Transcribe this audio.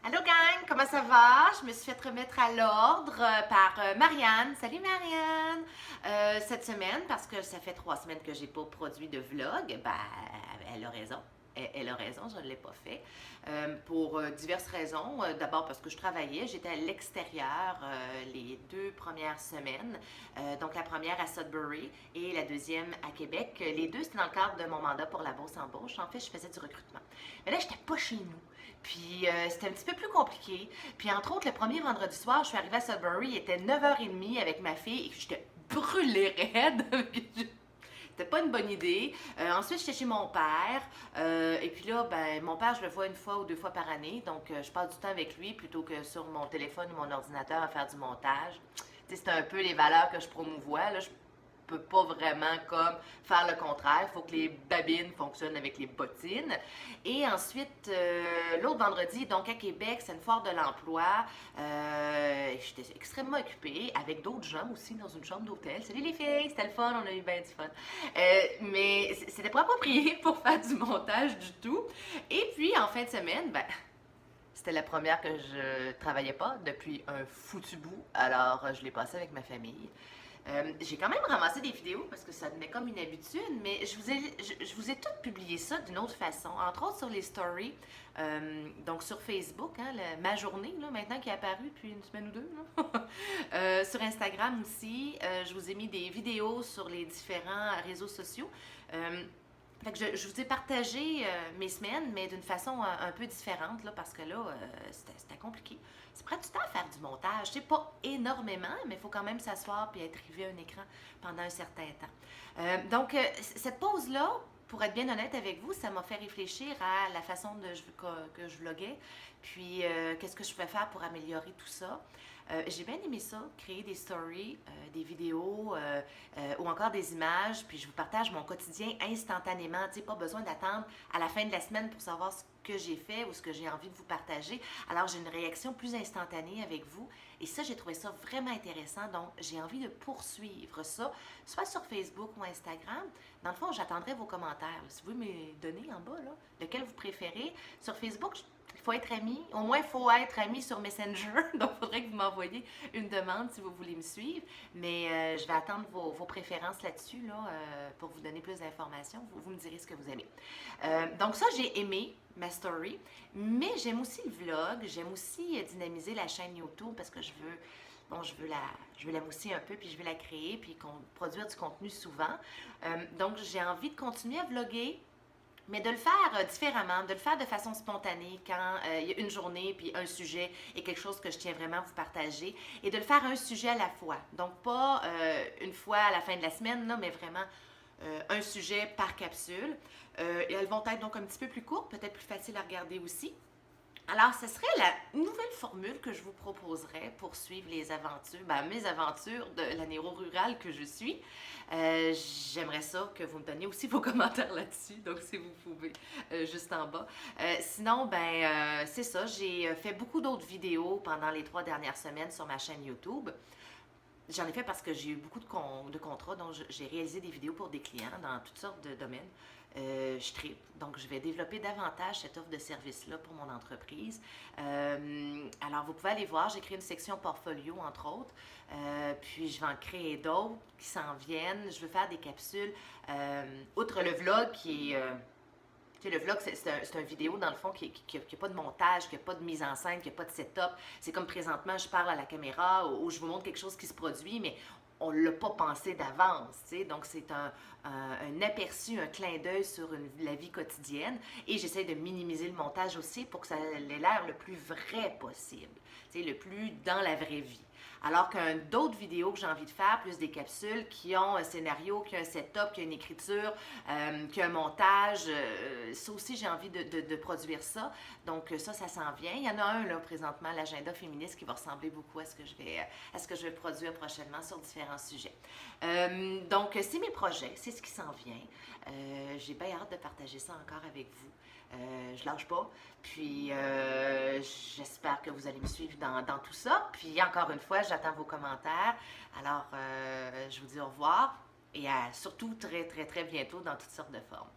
Allô gang, comment ça va? Je me suis fait remettre à l'ordre par Marianne. Salut Marianne! Cette semaine, parce que ça fait 3 semaines que j'ai pas produit de vlog, ben, elle a raison. Elle a raison, je ne l'ai pas fait. Pour diverses raisons. D'abord parce que je travaillais, j'étais à l'extérieur les 2 premières semaines. Donc la première à Sudbury et la deuxième à Québec. Les deux, c'était dans le cadre de mon mandat pour la Bourse embauche. En fait, je faisais du recrutement. Mais là, j'étais pas chez nous. Puis c'était un petit peu plus compliqué. Puis entre autres, le premier vendredi soir, je suis arrivée à Sudbury, il était 9h30 avec ma fille et j'étais brûlée raide. C'était pas une bonne idée. Ensuite, j'étais chez mon père. Et puis là, ben, mon père, je le vois 1 fois ou 2 fois par année. Donc, je passe du temps avec lui plutôt que sur mon téléphone ou mon ordinateur à faire du montage. Tu sais, c'est un peu les valeurs que je promouvois. Là, je peux pas vraiment comme faire le contraire. Il faut que les babines fonctionnent avec les bottines. Et ensuite, l'autre vendredi, donc à Québec, c'est une foire de l'emploi. J'étais extrêmement occupée avec d'autres gens aussi dans une chambre d'hôtel. Salut les filles, c'était le fun, on a eu bien du fun. Mais c'était pas approprié pour faire du montage du tout. Et puis en fin de semaine, ben, c'était la première que je travaillais pas depuis un foutu bout, alors je l'ai passé avec ma famille. J'ai quand même ramassé des vidéos parce que ça devenait comme une habitude, mais je vous ai toutes publié ça d'une autre façon, entre autres sur les stories, donc sur Facebook, hein, ma journée, là, maintenant qui est apparue depuis 1 semaine ou 2, là. Sur Instagram aussi, je vous ai mis des vidéos sur les différents réseaux sociaux. Fait que je vous ai partagé mes semaines, mais d'une façon un peu différente, là, parce que là, c'était compliqué. Ça prend du temps à faire du montage. C'est pas énormément, mais il faut quand même s'asseoir et être rivé à un écran pendant un certain temps. Donc, cette pause-là, pour être bien honnête avec vous, ça m'a fait réfléchir à la façon que je vloguais, puis qu'est-ce que je pouvais faire pour améliorer tout ça. J'ai bien aimé ça, créer des stories, des vidéos ou encore des images, puis je vous partage mon quotidien instantanément. Tu sais, pas besoin d'attendre à la fin de la semaine pour savoir ce que j'ai fait ou ce que j'ai envie de vous partager. Alors, j'ai une réaction plus instantanée avec vous et ça, j'ai trouvé ça vraiment intéressant. Donc, j'ai envie de poursuivre ça, soit sur Facebook ou Instagram. Dans le fond, j'attendrai vos commentaires. Si vous pouvez me donner en bas, là, lequel vous préférez. Sur Facebook, il faut être ami. Au moins, il faut être ami sur Messenger. Donc, il faudrait que vous m'envoyiez une demande si vous voulez me suivre. Mais je vais attendre vos préférences là-dessus là, pour vous donner plus d'informations. Vous me direz ce que vous aimez. Donc, ça, j'ai aimé ma story. Mais j'aime aussi le vlog. J'aime aussi dynamiser la chaîne YouTube parce que je veux la mousser un peu, puis je veux la créer, puis produire du contenu souvent. Donc, j'ai envie de continuer à vlogger, mais de le faire différemment, de le faire de façon spontanée quand il y a une journée puis un sujet et quelque chose que je tiens vraiment à vous partager et de le faire un sujet à la fois. Donc pas une fois à la fin de la semaine, là, mais vraiment un sujet par capsule. Et elles vont être donc un petit peu plus courtes, peut-être plus faciles à regarder aussi. Alors, ce serait la nouvelle formule que je vous proposerais pour suivre les aventures, mes aventures de la néo-rurale que je suis. J'aimerais ça que vous me donniez aussi vos commentaires là-dessus, donc si vous pouvez, juste en bas. Sinon, c'est ça, j'ai fait beaucoup d'autres vidéos pendant les 3 dernières semaines sur ma chaîne YouTube. J'en ai fait parce que j'ai eu beaucoup de contrats, donc j'ai réalisé des vidéos pour des clients dans toutes sortes de domaines. Je tripe, donc je vais développer davantage cette offre de service-là pour mon entreprise. Alors, vous pouvez aller voir, j'ai créé une section portfolio, entre autres, puis je vais en créer d'autres qui s'en viennent. Je veux faire des capsules, outre le vlog qui est... Tu sais, le vlog, c'est un vidéo, dans le fond, qui n'a pas de montage, qui n'a pas de mise en scène, qui n'a pas de setup. C'est comme présentement, je parle à la caméra ou je vous montre quelque chose qui se produit, mais on ne l'a pas pensé d'avance. Tu sais. Donc, c'est un aperçu, un clin d'œil sur la vie quotidienne. Et j'essaie de minimiser le montage aussi pour que ça ait l'air le plus vrai possible. Tu sais, le plus dans la vraie vie. Alors qu'un d'autres vidéos que j'ai envie de faire, plus des capsules qui ont un scénario, qui ont un setup, qui ont une écriture, qui ont un montage, ça aussi j'ai envie de produire ça. Donc ça s'en vient. Il y en a un là présentement, l'agenda féministe, qui va ressembler beaucoup à ce que je vais produire prochainement sur différents sujets. Donc c'est mes projets, c'est ce qui s'en vient. J'ai bien hâte de partager ça encore avec vous. Je lâche pas. Puis j'espère que vous allez me suivre dans tout ça. Puis encore une fois, j'attends vos commentaires. Alors, je vous dis au revoir et à surtout très, très, très bientôt dans toutes sortes de formes.